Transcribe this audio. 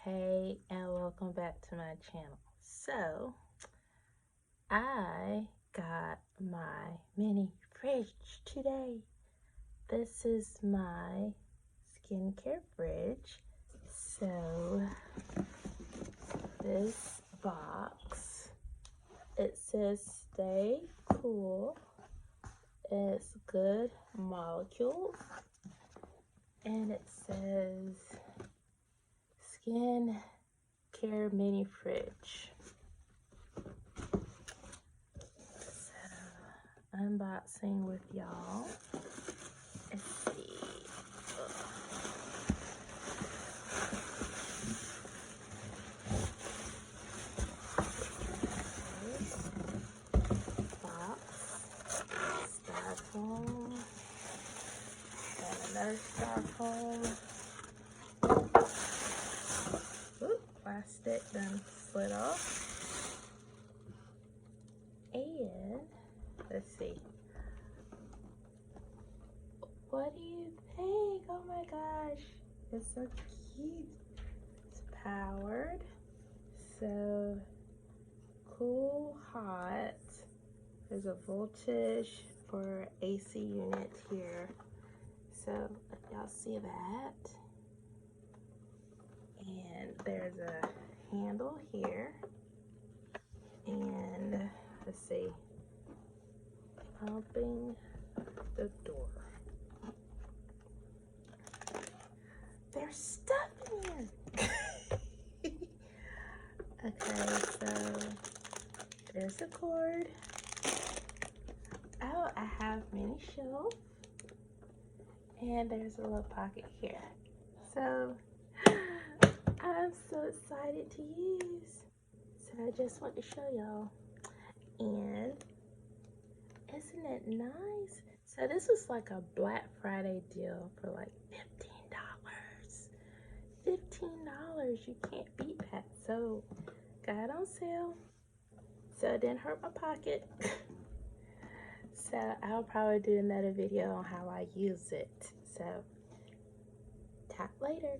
Hey, and welcome back to my channel. So, I got my mini fridge today. This is my skincare fridge. So, this box, it says stay cool. It's good molecules. And it says skin care mini fridge. So, unboxing with y'all. Let's see. Box, styrofoam, and another styrofoam. Oop, plastic done slid off. And let's see. What do you think? Oh my gosh, it's so cute. It's powered. So cool, hot. There's a voltage for AC unit here. So y'all see that. And there's a handle here. And let's see, opening the door. There's stuff in here. Okay, so there's the cord. Oh, I have mini shelf. And there's a little pocket here. So I'm so excited to use. So I just want to show y'all. And isn't it nice? So this was like a Black Friday deal for like $15. $15, you can't beat that. So got it on sale. So it didn't hurt my pocket. So I'll probably do another video on how I use it. So talk later.